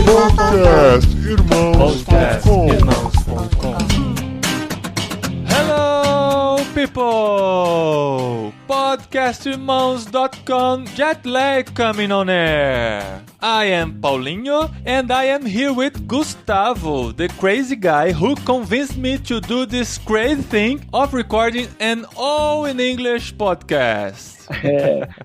Podcastirmãos.com. Hello, people! Podcastirmãos.com Jetlag coming on air. I am Paulinho, and I am here with Gustavo, the crazy guy who convinced me to do this crazy thing of recording an all-in-English podcast.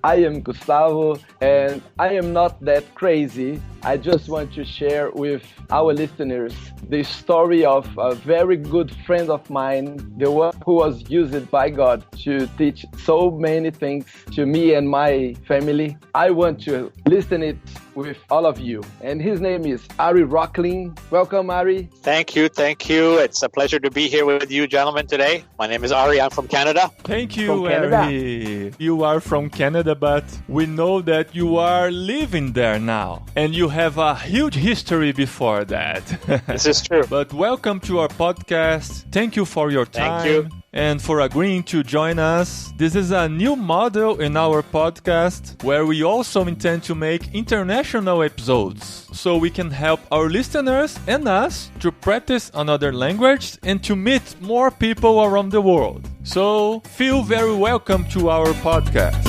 I am Gustavo, and I am not that crazy. I just want to share with our listeners the story of a very good friend of mine, the one who was used by God to teach so many things to me and my family. I want to listen it with all of you. And his name is Ari Rocklin. Welcome, Ari. Thank you. It's a pleasure to be here with you gentlemen today. My name is Ari. I'm from Canada. Thank you, Ari. You are from Canada, but we know that you are living there now. And you have a huge history before that. This is true. But welcome to our podcast. Thank you for your time. Thank you. And for agreeing to join us. This is a new model in our podcast where we also intend to make international episodes so we can help our listeners and us to practice another language and to meet more people around the world. So feel very welcome to our podcast.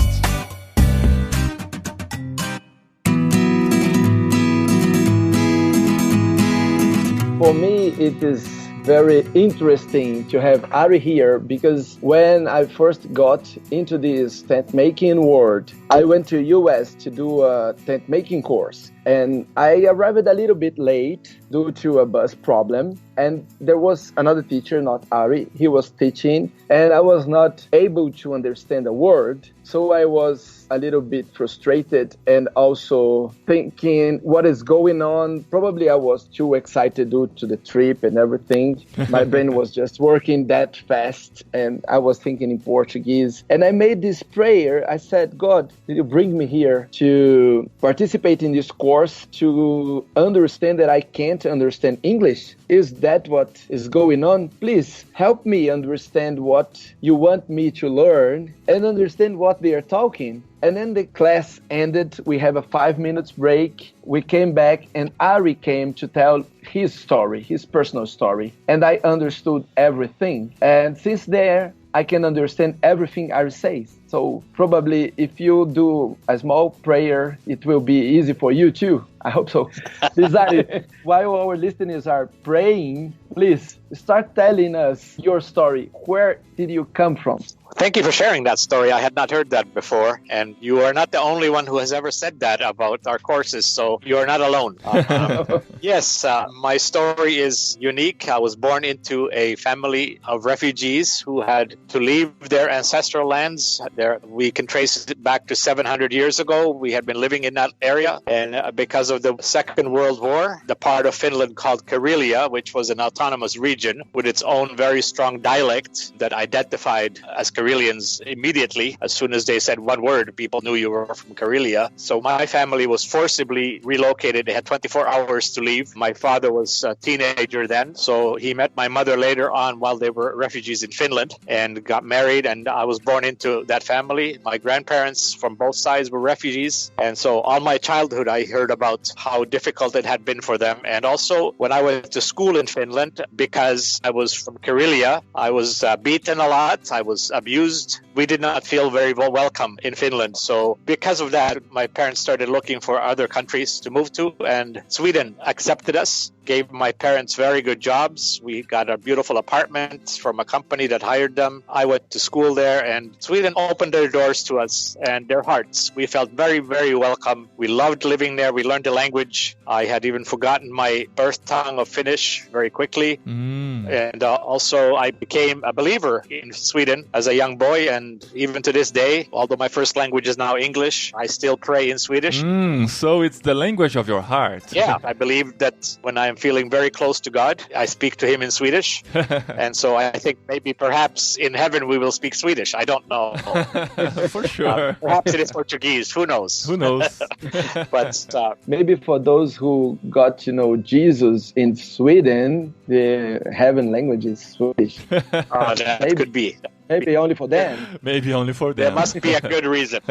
For me, it is very interesting to have Ari here because when I first got into this tent making world, I went to US to do a tent making course. And I arrived a little bit late due to a bus problem. And there was another teacher, not Ari. He was teaching, and I was not able to understand a word. So I was a little bit frustrated and also thinking what is going on. Probably I was too excited due to the trip and everything. My brain was just working that fast, and I was thinking in Portuguese. And I made this prayer. I said, God, did you bring me here to participate in this course to understand that I can't understand English? Is that what is going on? Please help me understand what you want me to learn and understand what they are talking. And then the class ended. We have a 5 minutes break. We came back and Ari came to tell his story, his personal story. And I understood everything. And since there, I can understand everything Ari says. So probably if you do a small prayer, it will be easy for you too. I hope so. Ari, while our listeners are praying, please start telling us your story. Where did you come from? Thank you for sharing that story. I had not heard that before. And you are not the only one who has ever said that about our courses, so you are not alone. Yes, my story is unique. I was born into a family of refugees who had to leave their ancestral lands. We can trace it back to 700 years ago. We had been living in that area. And because of the Second World War, the part of Finland called Karelia, which was an autonomous region with its own very strong dialect that identified as Karelians immediately. As soon as they said one word, people knew you were from Karelia. So my family was forcibly relocated. They had 24 hours to leave. My father was a teenager then, so he met my mother later on while they were refugees in Finland and got married, and I was born into that family. My grandparents from both sides were refugees, and so all my childhood I heard about how difficult it had been for them. And also when I went to school in Finland, because I was from Karelia, I was beaten a lot. I was abused. We did not feel very welcome in Finland. So because of that, my parents started looking for other countries to move to, and Sweden accepted us, gave my parents very good jobs. We got a beautiful apartment from a company that hired them. I went to school there, and Sweden opened their doors to us and their hearts. We felt very, very welcome. We loved living there. We learned the language. I had even forgotten my birth tongue of Finnish very quickly. And also I became a believer in Sweden as a young boy, and even to this day, although my first language is now English, I still pray in Swedish. So it's the language of your heart. Yeah, I believe that when I'm feeling very close to God, I speak to him in Swedish. And so I think maybe perhaps in heaven we will speak Swedish. I don't know. For sure. Perhaps it is Portuguese. Who knows? Who knows? But maybe for those who got to know Jesus in Sweden, the heaven language is Swedish. That could be. Maybe only for them. Maybe only for them. There must be a good reason.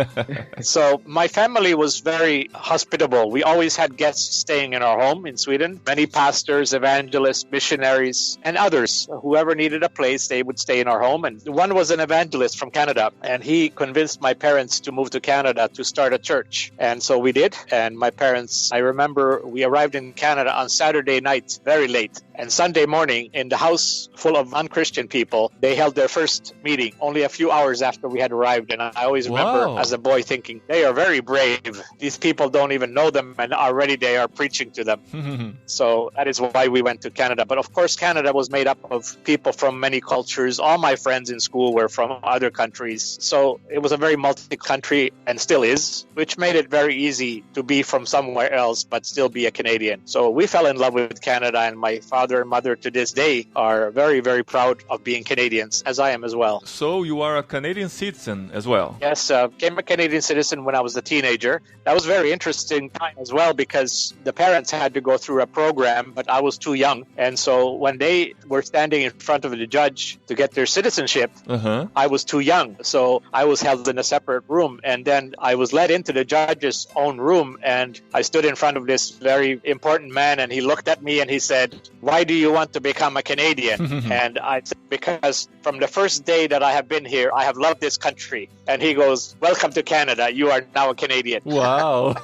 So my family was very hospitable. We always had guests staying in our home in Sweden. Many pastors, evangelists, missionaries, and others. Whoever needed a place, they would stay in our home. And one was an evangelist from Canada, and he convinced my parents to move to Canada to start a church. And so we did. And my parents, I remember we arrived in Canada on Saturday night, very late. And Sunday morning, in the house full of unchristian people, they held their first meeting only a few hours after we had arrived. And I always remember as a boy thinking, they are very brave. These people don't even know them, and already they are preaching to them. So that is why we went to Canada. But of course, Canada was made up of people from many cultures. All my friends in school were from other countries. So it was a very multi-country, and still is, which made it very easy to be from somewhere else but still be a Canadian. So we fell in love with Canada, and my father and mother to this day are very, very proud of being Canadians, as I am as well. So you are a Canadian citizen as well? Yes, became a Canadian citizen when I was a teenager. That was a very interesting time as well, because the parents had to go through a program, but I was too young. And so when they were standing in front of the judge to get their citizenship, I was too young. So I was held in a separate room, and then I was led into the judge's own room, and I stood in front of this very important man, and he looked at me and he said, "Why do you want to become a Canadian?" And I said, "Because from the first day that I have been here, I have loved this country." And he goes, "Welcome to Canada. You are now a Canadian." Wow.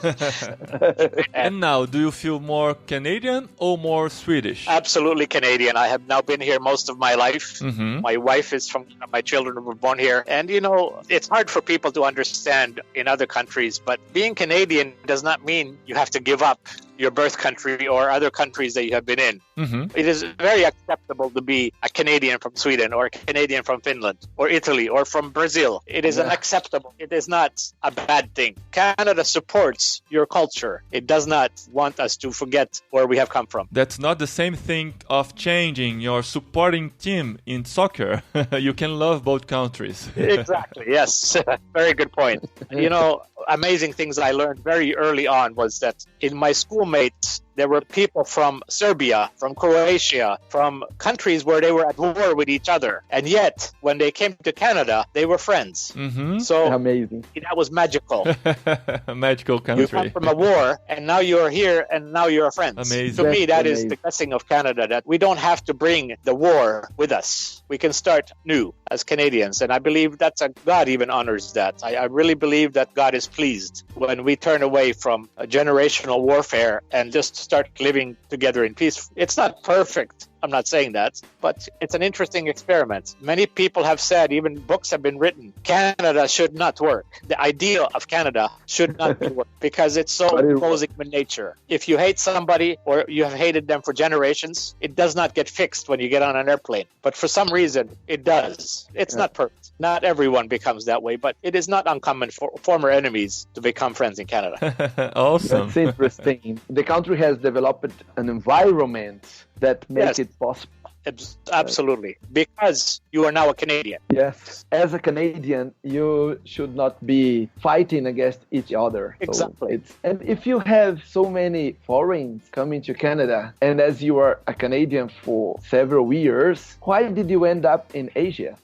And now, do you feel more Canadian or more Swedish? Absolutely Canadian. I have now been here most of my life. My wife is from, my children were born here. And, you know, it's hard for people to understand in other countries, but being Canadian does not mean you have to give up your birth country or other countries that you have been in. It is very acceptable to be a Canadian from Sweden or a Canadian from Finland or Italy or from Brazil. It is unacceptable. It is not a bad thing. Canada supports your culture. It does not want us to forget where we have come from. That's not the same thing of changing your supporting team in soccer. You can love both countries. Exactly, yes. Very good point. You know, amazing things I learned very early on was that in my schoolmates, there were people from Serbia, from Croatia, from countries where they were at war with each other. And yet, when they came to Canada, they were friends. So amazing. That was magical. A magical country. You come from a war, and now you're here, and now you're friends. Amazing. To me, that is the blessing of Canada, that we don't have to bring the war with us. We can start new as Canadians. And I believe God even honors that. I really believe that God is pleased when we turn away from a generational warfare and just start living together in peace. It's not perfect. I'm not saying that, but it's an interesting experiment. Many people have said, even books have been written, Canada should not work. The idea of Canada should not work because it's so opposing in nature. If you hate somebody or you have hated them for generations, it does not get fixed when you get on an airplane. But for some reason, it does. It's not perfect. Not everyone becomes that way, but it is not uncommon for former enemies to become friends in Canada. Awesome. That's interesting. The country has developed an environment that makes it possible. Absolutely. Because you are now a Canadian. Yes. As a Canadian, you should not be fighting against each other. Exactly. And if you have so many foreigners coming to Canada, and as you are a Canadian for several years, why did you end up in Asia?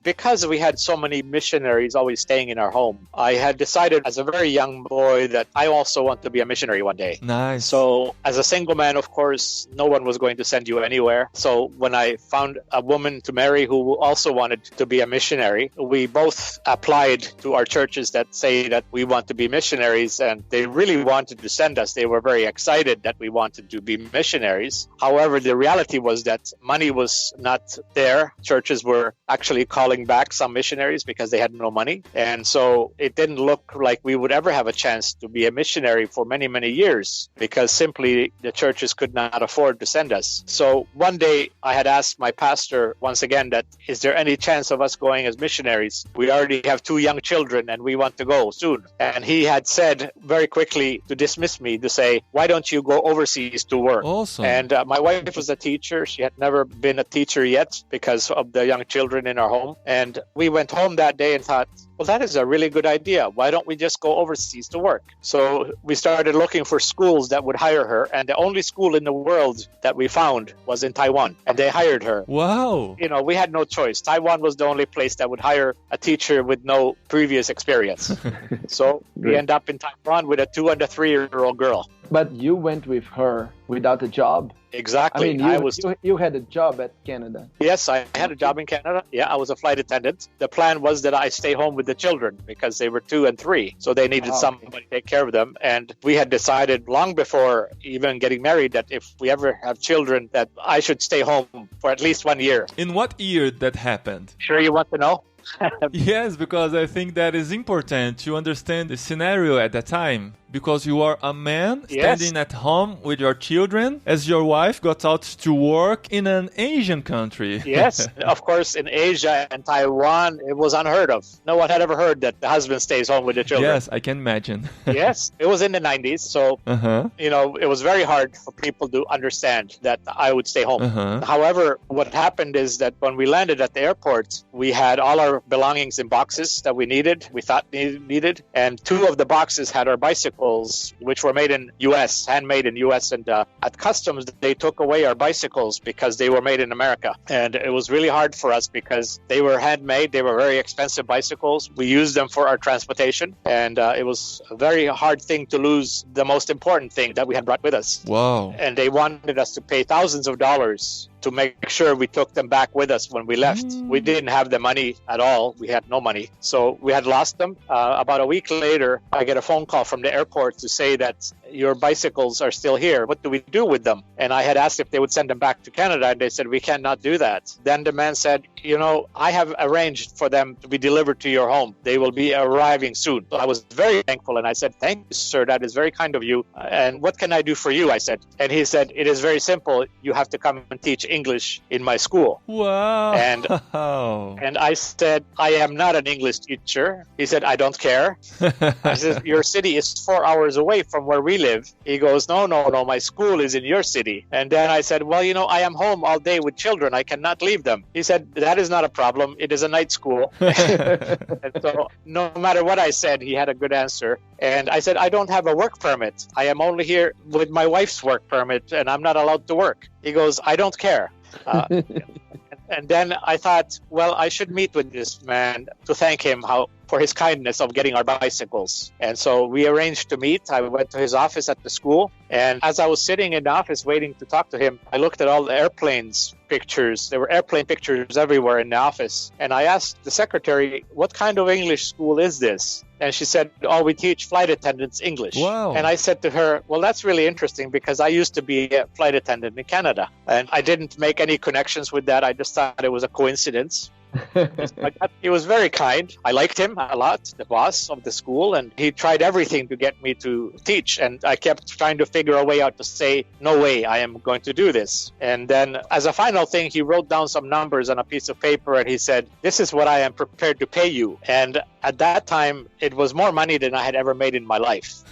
Because we had so many missionaries always staying in our home. I had decided as a very young boy that I also want to be a missionary one day. Nice. So as a single man, of course, no one was going to send you anywhere. So when I found a woman to marry who also wanted to be a missionary, we both applied to our churches that say that we want to be missionaries, and they really wanted to send us. They were very excited that we wanted to be missionaries. However, the reality was that money was not there. Churches were actually calling back some missionaries because they had no money. And so it didn't look like we would ever have a chance to be a missionary for many, many years because simply the churches could not afford to send us. So one day I had asked my pastor once again that, is there any chance of us going as missionaries? We already have 2 young children and we want to go soon. And he had said very quickly to dismiss me, to say, why don't you go overseas to work? Awesome. And my wife was a teacher. She had never been a teacher yet because of the young children in our home. And we went home that day and thought, well, that is a really good idea. Why don't we just go overseas to work? So we started looking for schools that would hire her. And the only school in the world that we found was in Taiwan, and they hired her. Wow. You know, we had no choice. Taiwan was the only place that would hire a teacher with no previous experience. So we end up in Taiwan with a 2 and a 3-year-old girl. But you went with her without a job? Exactly. I mean, you had a job at Canada. Yes, I had a job in Canada. Yeah, I was a flight attendant. The plan was that I stay home with the children because they were 2 and 3. So they needed somebody to take care of them. And we had decided long before even getting married that if we ever have children, that I should stay home for at least 1 year. In what year that happened? Sure you want to know? Yes, because I think that is important to understand the scenario at that time. Because you are a man standing at home with your children as your wife got out to work in an Asian country. Yes, of course, in Asia and Taiwan, it was unheard of. No one had ever heard that the husband stays home with the children. Yes, I can imagine. Yes, it was in the 90s. So, you know, it was very hard for people to understand that I would stay home. However, what happened is that when we landed at the airport, we had all our belongings in boxes that we thought needed. And 2 of the boxes had our bicycles, which were made in U.S., handmade in U.S. And at customs, they took away our bicycles because they were made in America. And it was really hard for us because they were handmade. They were very expensive bicycles. We used them for our transportation. And it was a very hard thing to lose the most important thing that we had brought with us. Wow. And they wanted us to pay thousands of dollars to make sure we took them back with us when we left. We didn't have the money at all. We had no money. So we had lost them. About a week later, I get a phone call from the airport to say that your bicycles are still here. What do we do with them? And I had asked if they would send them back to Canada, and they said, we cannot do that. Then the man said, you know, I have arranged for them to be delivered to your home. They will be arriving soon. So I was very thankful, and I said, thank you, sir. That is very kind of you. And what can I do for you? I said. And he said, it is very simple. You have to come and teach English in my school. Wow. And I said, I am not an English teacher. He said, I don't care. I said, your city is 4 hours away from where we live. He goes, no, my school is in your city. And then I said, well, you know, I am home all day with children. I cannot leave them. He said, that is not a problem. It is a night school. And so no matter what I said, he had a good answer. And I said, I don't have a work permit. I am only here with my wife's work permit, and I'm not allowed to work. He goes, I don't care. And then I thought, well, I should meet with this man to thank him for his kindness of getting our bicycles. And so we arranged to meet. I went to his office at the school. And as I was sitting in the office waiting to talk to him, I looked at all the airplanes pictures. There were airplane pictures everywhere in the office. And I asked the secretary, what kind of English school is this? And she said, oh, we teach flight attendants English. Wow. And I said to her, well, that's really interesting because I used to be a flight attendant in Canada. And I didn't make any connections with that. I just thought it was a coincidence. He was very kind. I liked him a lot, the boss of the school, and he tried everything to get me to teach. And I kept trying to figure a way out to say, no way, I am going to do this. And then as a final thing, he wrote down some numbers on a piece of paper and he said, this is what I am prepared to pay you. And at that time, it was more money than I had ever made in my life.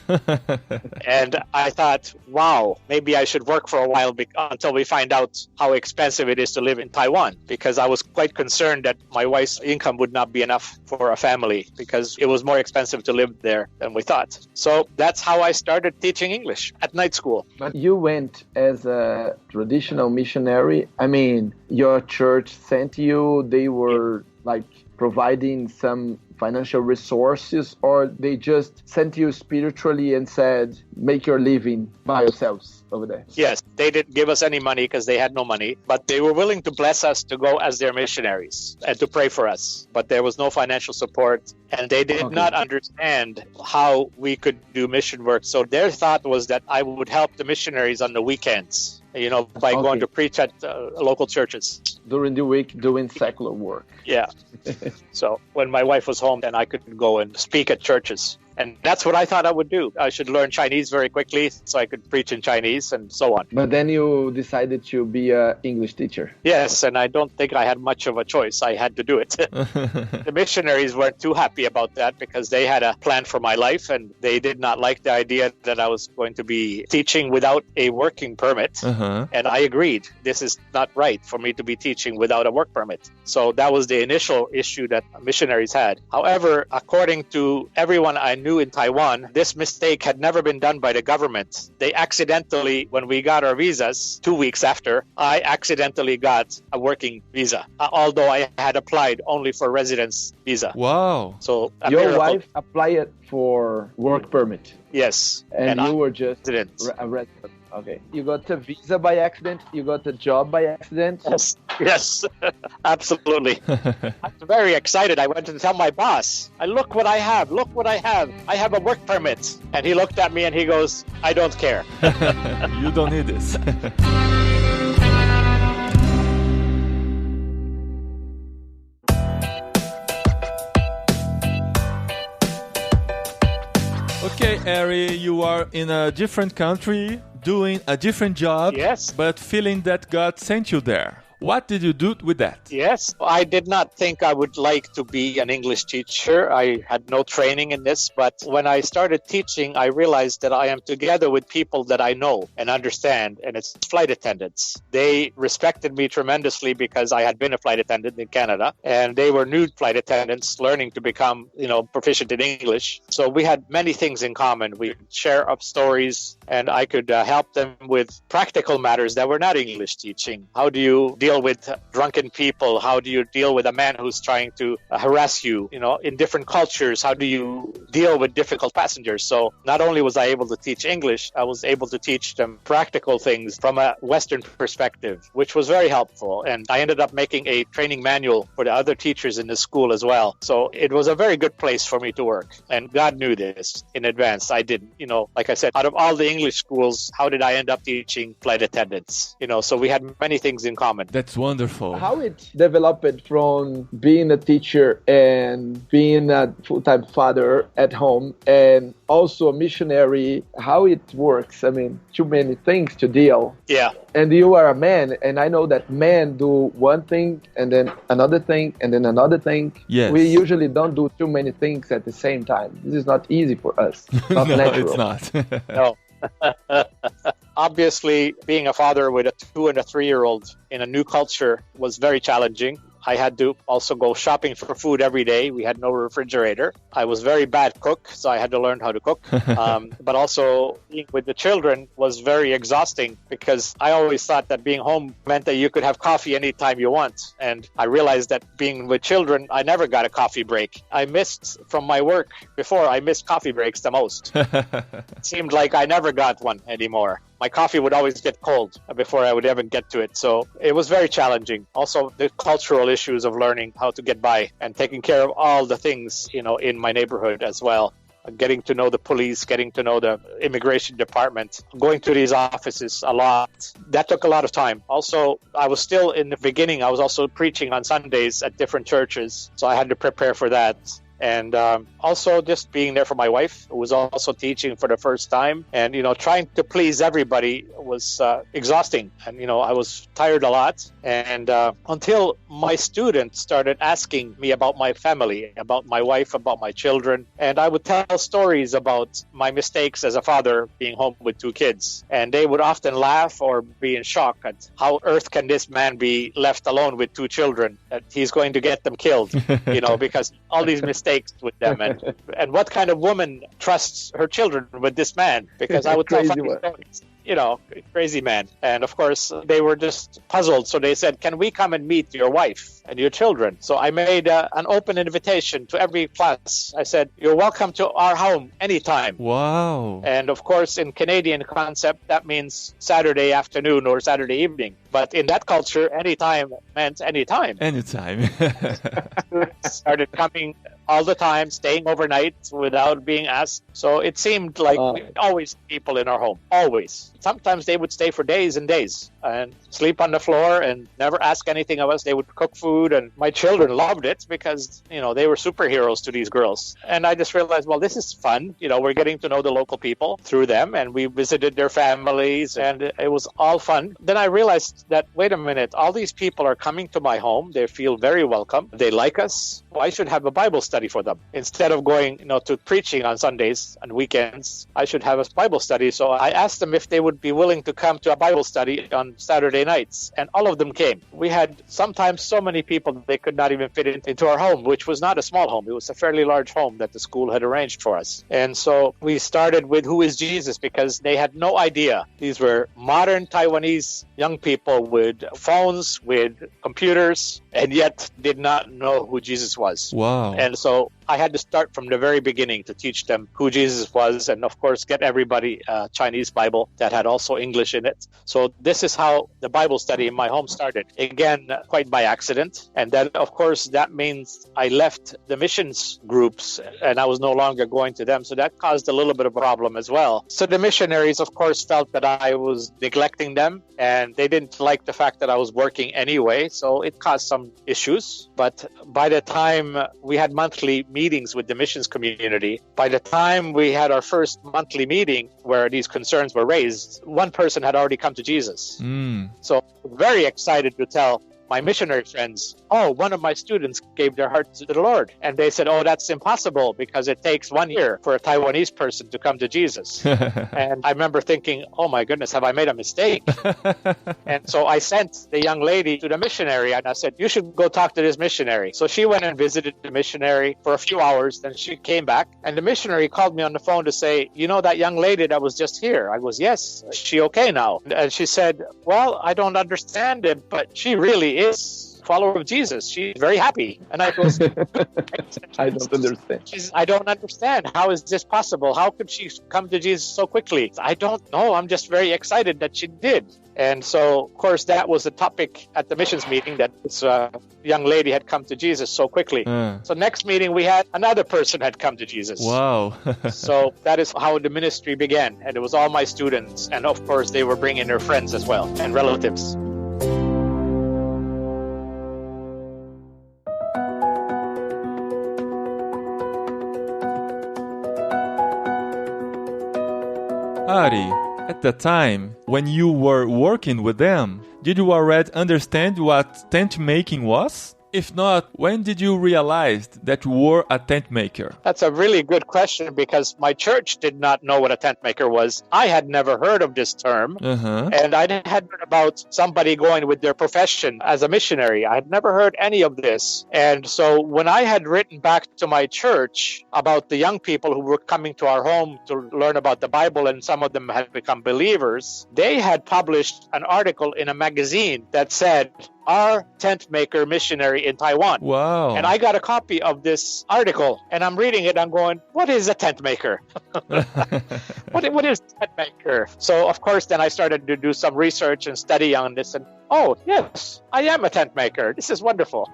And I thought, wow, maybe I should work for a while until we find out how expensive it is to live in Taiwan, because I was quite concerned that my wife's income would not be enough for a family because it was more expensive to live there than we thought. So that's how I started teaching English at night school. But you went as a traditional missionary. I mean, your church sent you, they were like providing some financial resources, or they just sent you spiritually and said, make your living by yourselves over there? Yes, they didn't give us any money because they had no money, but they were willing to bless us to go as their missionaries and to pray for us. But there was no financial support, and they did not understand how we could do mission work. So their thought was that I would help the missionaries on the weekends, you know, by going to preach at local churches. During the week, doing secular work. Yeah. So when my wife was home, then I could go and speak at churches. And that's what I thought I would do. I should learn Chinese very quickly so I could preach in Chinese and so on. But then you decided to be an English teacher. Yes, and I don't think I had much of a choice. I had to do it. The missionaries weren't too happy about that because they had a plan for my life and they did not like the idea that I was going to be teaching without a working permit. And I agreed. This is not right for me to be teaching without a work permit. So that was the initial issue that missionaries had. However, according to everyone I knew knew in Taiwan, this mistake had never been done by the government. They accidentally, when we got our visas 2 weeks after, I accidentally got a working visa, although I had applied only for residence visa. Wow. So your wife applied for work permit. Yes. And you were just resident. A resident. Okay. You got a visa by accident. You got a job by accident. Yes, absolutely. I'm very excited. I went to tell my boss, look what I have. Look what I have. I have a work permit. And he looked at me and he goes, I don't care. You don't need this. Okay, Ari, you are in a different country, doing a different job, yes, but feeling that God sent you there. What did you do with that? Yes, I did not think I would like to be an English teacher. I had no training in this, but when I started teaching, I realized that I am together with people that I know and understand, and it's flight attendants. They respected me tremendously because I had been a flight attendant in Canada, and they were new flight attendants learning to become, proficient in English. So we had many things in common. We share up stories, and I could help them with practical matters that were not English teaching. How do you deal with drunken people? How do you deal with a man who's trying to harass you? In different cultures, how do you deal with difficult passengers? So not only was I able to teach English, I was able to teach them practical things from a Western perspective, which was very helpful. And I ended up making a training manual for the other teachers in the school as well. So it was a very good place for me to work. And God knew this in advance. I didn't. Like I said, out of all the English schools, how did I end up teaching flight attendants? So we had many things in common. That's wonderful. How it developed from being a teacher and being a full-time father at home and also a missionary, how it works. I mean, too many things to deal. Yeah. And you are a man, and I know that men do one thing and then another thing and then another thing. Yes. We usually don't do too many things at the same time. This is not easy for us. Not no, natural. It's not. No. Obviously, being a father with a 2 and a 3-year-old in a new culture was very challenging. I had to also go shopping for food every day. We had no refrigerator. I was very bad cook, so I had to learn how to cook. But also being with the children was very exhausting because I always thought that being home meant that you could have coffee anytime you want. And I realized that being with children, I never got a coffee break. I missed from my work before, I missed coffee breaks the most. It seemed like I never got one anymore. My coffee would always get cold before I would ever get to it. So it was very challenging. Also, the cultural issues of learning how to get by and taking care of all the things, in my neighborhood as well. Getting to know the police, getting to know the immigration department, going to these offices a lot. That took a lot of time. Also, I was still in the beginning. I was also preaching on Sundays at different churches. So I had to prepare for that. And also just being there for my wife, who was also teaching for the first time. And, trying to please everybody was exhausting. And, I was tired a lot. And until my students started asking me about my family, about my wife, about my children. And I would tell stories about my mistakes as a father being home with 2 kids. And they would often laugh or be in shock at how earth can this man be left alone with 2 children, that he's going to get them killed, because all these mistakes with them, and what kind of woman trusts her children with this man? Because I would tell funny stories. Crazy man. And of course, they were just puzzled. So they said, can we come and meet your wife and your children? So I made an open invitation to every class. I said, you're welcome to our home anytime. Wow. And of course, in Canadian concept, that means Saturday afternoon or Saturday evening. But in that culture, anytime meant anytime. Anytime. Started coming all the time, staying overnight without being asked. So it seemed like we always had people in our home, always. Sometimes they would stay for days and days and sleep on the floor and never ask anything of us. They would cook food, and my children loved it because, they were superheroes to these girls. And I just realized, well, this is fun. We're getting to know the local people through them, and we visited their families, and it was all fun. Then I realized that, wait a minute, all these people are coming to my home. They feel very welcome. They like us. Well, I should have a Bible study study for them. Instead of going, to preaching on Sundays and weekends, I should have a Bible study. So I asked them if they would be willing to come to a Bible study on Saturday nights, and all of them came. We had sometimes so many people they could not even fit into our home, which was not a small home. It was a fairly large home that the school had arranged for us. And so we started with Who is Jesus? Because they had no idea. These were modern Taiwanese young people with phones, with computers, and yet did not know who Jesus was. Wow. And so I had to start from the very beginning to teach them who Jesus was, and of course get everybody a Chinese Bible that had also English in it. So this is how the Bible study in my home started. Again, quite by accident. And then of course that means I left the missions groups and I was no longer going to them. So that caused a little bit of a problem as well. So the missionaries of course felt that I was neglecting them, and they didn't like the fact that I was working anyway. So it caused some issues. But by the time we had monthly meetings with the missions community, by the time we had our first monthly meeting where these concerns were raised, one person had already come to Jesus. So very excited to tell my missionary friends, one of my students gave their heart to the Lord. And they said, that's impossible because it takes 1 year for a Taiwanese person to come to Jesus. And I remember thinking, oh my goodness, have I made a mistake? And so I sent the young lady to the missionary and I said, you should go talk to this missionary. So she went and visited the missionary for a few hours. Then she came back and the missionary called me on the phone to say, that young lady that was just here? I was, yes. Is she okay now? And she said, well, I don't understand it, but she really is a follower of Jesus. She's very happy. And I goes, I don't understand. I don't understand. How is this possible? How could she come to Jesus so quickly? I don't know. I'm just very excited that she did. And so, of course, that was the topic at the missions meeting, that this young lady had come to Jesus so quickly. So next meeting, we had another person had come to Jesus. Wow. So that is how the ministry began. And it was all my students. And of course, they were bringing their friends as well and relatives. Ari, at the time when you were working with them, did you already understand what tent making was? If not, when did you realize that you were a tent maker? That's a really good question because my church did not know what a tent maker was. I had never heard of this term. And I had heard about somebody going with their profession as a missionary. I had never heard any of this. And so when I had written back to my church about the young people who were coming to our home to learn about the Bible, and some of them had become believers, they had published an article in a magazine that said, "Our tent maker missionary in Taiwan." Wow. And I got a copy of this article and I'm reading it. I'm going, what is a tent maker? What is a tent maker? So, of course, then I started to do some research and study on this. And, yes, I am a tent maker. This is wonderful.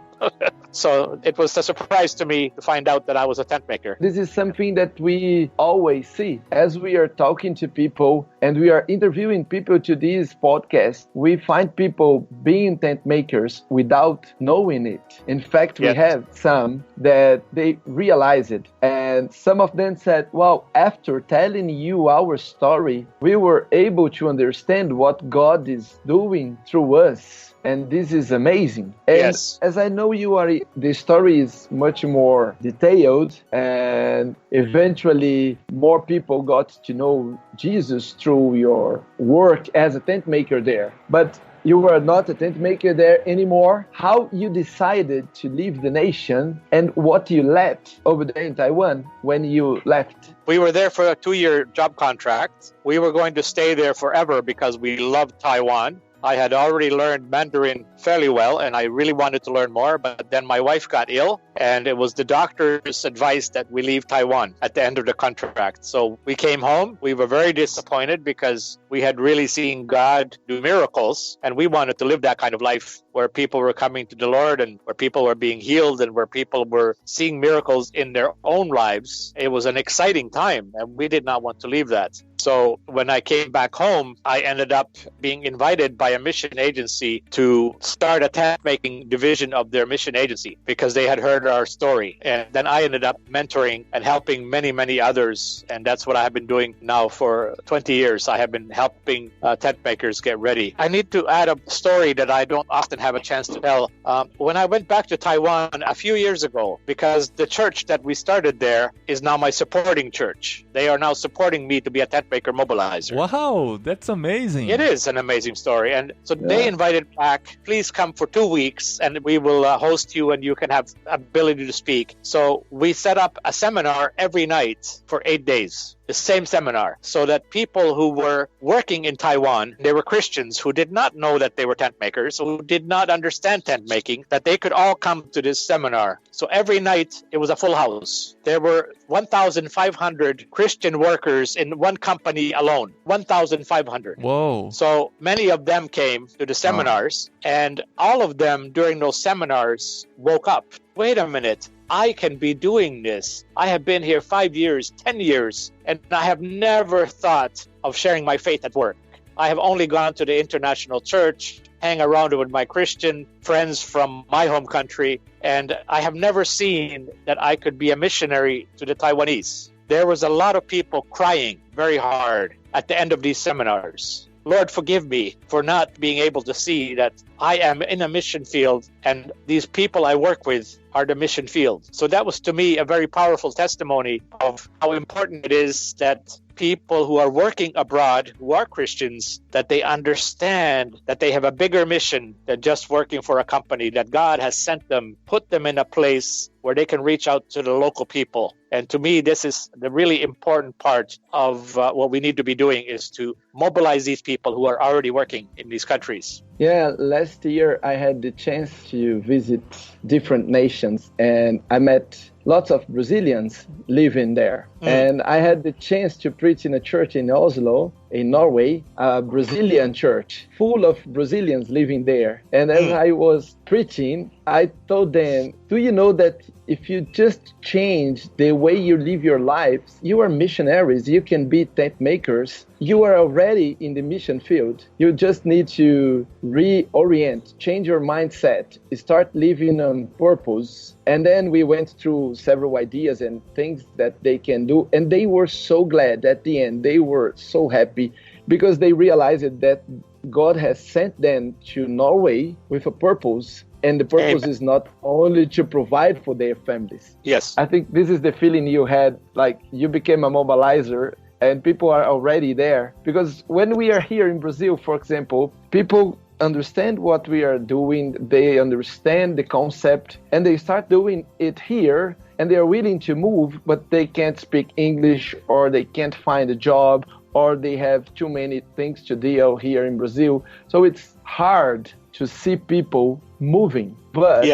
So it was a surprise to me to find out that I was a tent maker. This is something that we always see as we are talking to people and we are interviewing people to this podcast. We find people being tent makers without knowing it. In fact, we have some that they realize it. And some of them said, well, after telling you our story, we were able to understand what God is doing through us. And this is amazing. And as I know you are, the story is much more detailed, and eventually more people got to know Jesus through your work as a tent maker there. But you were not a tent maker there anymore. How you decided to leave the nation and what you left over there in Taiwan when you left? We were there for a 2-year job contract. We were going to stay there forever because we loved Taiwan. I had already learned Mandarin fairly well, and I really wanted to learn more. But then my wife got ill, and it was the doctor's advice that we leave Taiwan at the end of the contract. So we came home. We were very disappointed because we had really seen God do miracles, and we wanted to live that kind of life where people were coming to the Lord and where people were being healed and where people were seeing miracles in their own lives. It was an exciting time, and we did not want to leave that. So when I came back home, I ended up being invited by a mission agency to start a tent-making division of their mission agency because they had heard our story. And then I ended up mentoring and helping many, many others. And that's what I have been doing now for 20 years. I have been helping tent makers get ready. I need to add a story that I don't often have a chance to tell. When I went back to Taiwan a few years ago, because the church that we started there is now my supporting church. They are now supporting me to be a tent maker mobilizer. Wow, that's amazing. It is an amazing story. And so they invited back, please come for 2 weeks and we will host you and you can have ability to speak. So we set up a seminar every night for 8 days. The same seminar, so that people who were working in Taiwan, they were Christians who did not know that they were tent makers, who did not understand tent making, that they could all come to this seminar. So every night it was a full house. There were 1,500 Christian workers in one company alone. 1,500. Whoa. So many of them came to the seminars, and all of them during those seminars woke up. Wait a minute. I can be doing this. I have been here 5 years, 10 years, and I have never thought of sharing my faith at work. I have only gone to the international church, hang around with my Christian friends from my home country, and I have never seen that I could be a missionary to the Taiwanese. There was a lot of people crying very hard at the end of these seminars. Lord, forgive me for not being able to see that I am in a mission field and these people I work with are the mission field. So that was to me a very powerful testimony of how important it is that people who are working abroad, who are Christians, that they understand that they have a bigger mission than just working for a company, that God has sent them, put them in a place where they can reach out to the local people. And to me, this is the really important part of what we need to be doing, is to mobilize these people who are already working in these countries. Yeah, last year I had the chance to visit different nations and I met lots of Brazilians living there. And I had the chance to preach in a church in Oslo, in Norway, a Brazilian church, full of Brazilians living there. And as I was preaching, I told them, do you know that if you just change the way you live your lives, you are missionaries, you can be tent makers. You are already in the mission field. You just need to reorient, change your mindset, start living on purpose. And then we went through several ideas and things that they can do. And they were so glad at the end. They were so happy because they realized that God has sent them to Norway with a purpose. And the purpose is not only to provide for their families. Yes. I think this is the feeling you had, like you became a mobilizer and people are already there. Because when we are here in Brazil, for example, people understand what we are doing, they understand the concept, and they start doing it here, and they are willing to move, but they can't speak English, or they can't find a job, or they have too many things to deal here in Brazil. So it's hard to see people moving. But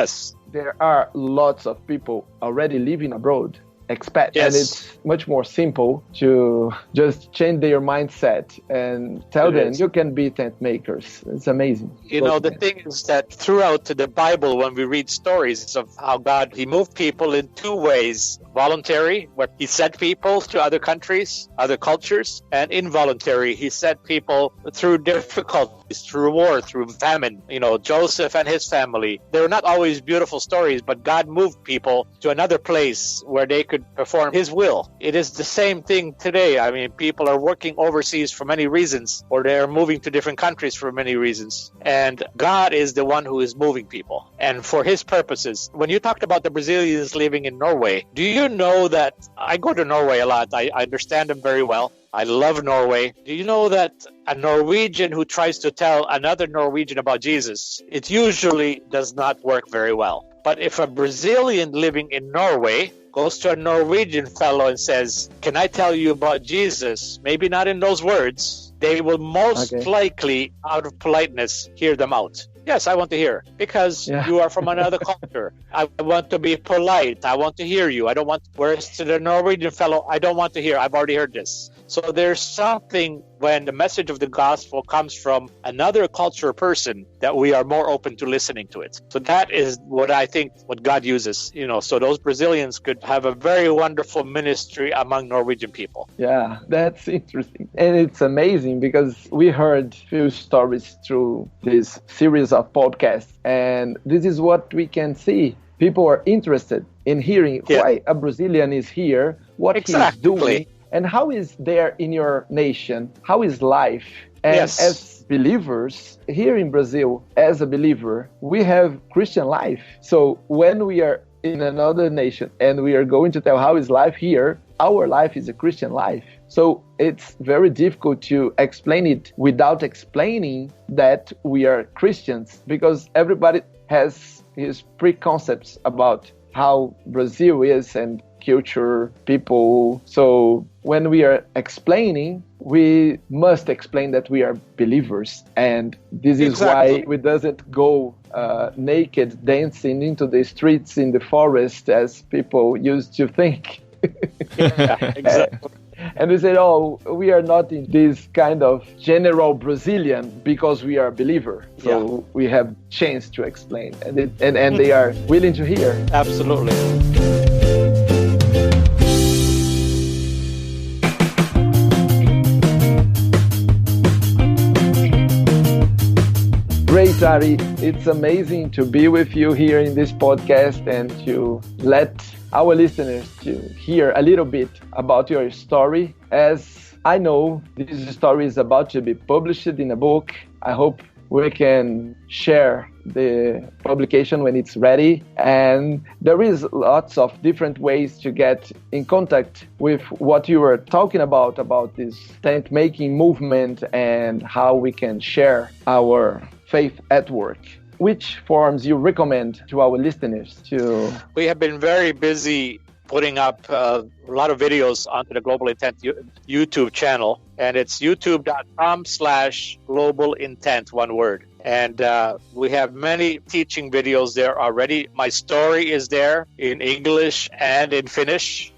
there are lots of people already living abroad, expats, and it's much more simple to just change their mindset and tell them you can be tent makers. It's amazing. You know, the thing is that throughout the Bible, when we read stories of how God, he moved people in two ways: voluntary, where he sent people to other countries, other cultures, and involuntary, he sent people through difficulties, through war, through famine. You know, Joseph and his family, they were not always beautiful stories, but God moved people to another place where they could perform his will. It is the same thing today. I mean, people are working overseas for many reasons, or they're moving to different countries for many reasons. And God is the one who is moving people, and for his purposes. When you talked about the Brazilians living in Norway, do you know that I go to Norway a lot? I understand them very well. I love Norway. Do you know that a Norwegian who tries to tell another Norwegian about Jesus, it usually does not work very well. But if a Brazilian living in Norway goes to a Norwegian fellow and says, can I tell you about Jesus? Maybe not in those words. They will most likely, out of politeness, hear them out. Yes, I want to hear, because you are from another culture. I want to be polite. I want to hear you. I don't want, whereas to the Norwegian fellow, I don't want to hear. I've already heard this. So there's something when the message of the gospel comes from another culture person that we are more open to listening to it. So that is what I think what God uses, so those Brazilians could have a very wonderful ministry among Norwegian people. Yeah, that's interesting. And it's amazing because we heard few stories through this series of podcasts. And this is what we can see. People are interested in hearing why a Brazilian is here, what he's doing, and how is there in your nation, how is life. And as believers, here in Brazil, as a believer, we have Christian life. So when we are in another nation and we are going to tell how is life here, our life is a Christian life. So it's very difficult to explain it without explaining that we are Christians, because everybody has his preconcepts about how Brazil is and culture, people. So when we are explaining, we must explain that we are believers. And this is why we doesn't go naked dancing into the streets in the forest as people used to think. Exactly. And we said, we are not in this kind of general Brazilian because we are a believer. So we have chance to explain. And they are willing to hear. Absolutely. Great, Ari. It's amazing to be with you here in this podcast and to let our listeners to hear a little bit about your story. As I know, this story is about to be published in a book. I hope we can share the publication when it's ready. And there is lots of different ways to get in contact with what you were talking about this tent making movement and how we can share our faith at work. Which forms you recommend to our listeners to? We have been very busy putting up a lot of videos onto the Global Intent YouTube channel, and it's youtube.com/Global Intent, one word. And we have many teaching videos there already. My story is there in English and in Finnish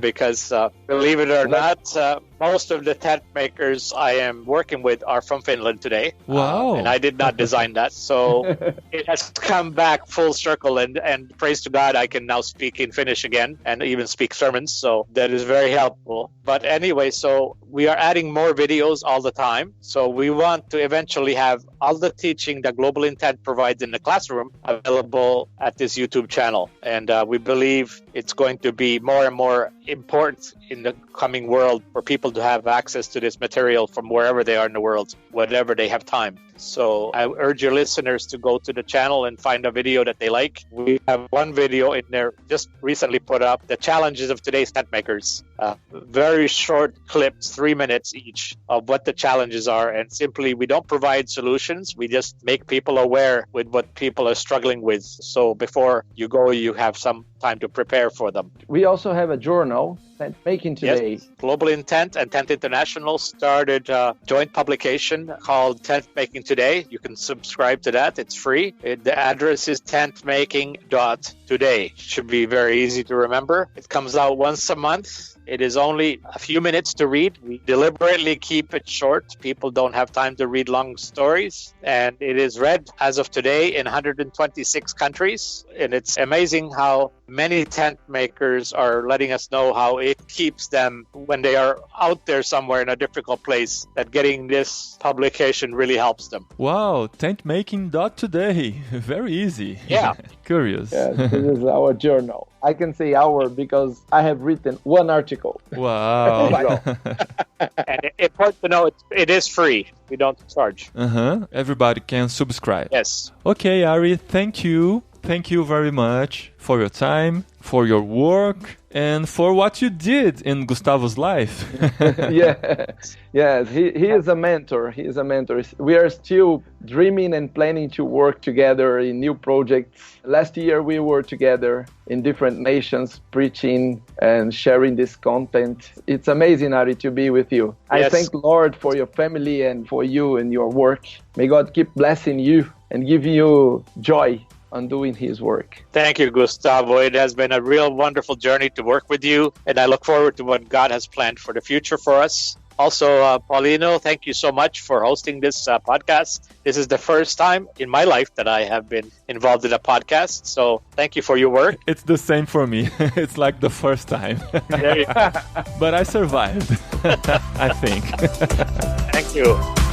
because, believe it or not, most of the tent makers I am working with are from Finland today. Wow. And I did not design that. So it has come back full circle. And praise to God, I can now speak in Finnish again and even speak sermons. So that is very helpful. But anyway, so we are adding more videos all the time. So we want to eventually have all the teaching that Global Intent provides in the classroom available at this YouTube channel. And we believe it's going to be more and more important in the coming world for people to have access to this material from wherever they are in the world, whenever they have time. So I urge your listeners to go to the channel and find a video that they like. We have one video in there just recently put up, the challenges of today's tent makers. Very short clips, 3 minutes each, of what the challenges are. And simply, we don't provide solutions. We just make people aware with what people are struggling with. So before you go, you have some time to prepare for them. We also have a journal, Tent Making Today. Yes. Global Intent and Tent International started a joint publication called Tent Making Today. You can subscribe to that. It's free. The address is tentmaking.today. Should be very easy to remember. It comes out once a month. It is only a few minutes to read. We deliberately keep it short. People don't have time to read long stories. And it is read as of today in 126 countries. And it's amazing how many tent makers are letting us know how it keeps them when they are out there somewhere in a difficult place, that getting this publication really helps them. Wow, tentmaking.today. Very easy. Yeah. Curious. Yeah, this is our journal. I can say our because I have written one article. Wow. And important to know, it is free. We don't charge. Everybody can subscribe. Yes. Okay, Ari, thank you. Thank you very much for your time, for your work, and for what you did in Gustavo's life. Yes, he is a mentor. He is a mentor. We are still dreaming and planning to work together in new projects. Last year we were together in different nations preaching and sharing this content. It's amazing, Ari, to be with you. Yes. I thank Lord for your family and for you and your work. May God keep blessing you and giving you joy on doing his work. Thank you, Gustavo. It has been a real wonderful journey to work with you, and I look forward to what God has planned for the future for us. Also, Paulinho, thank you so much for hosting this podcast. This is the first time in my life that I have been involved in a podcast, so thank you for your work. It's the same for me. It's like the first time. There you go. But I survived, I think. Thank you.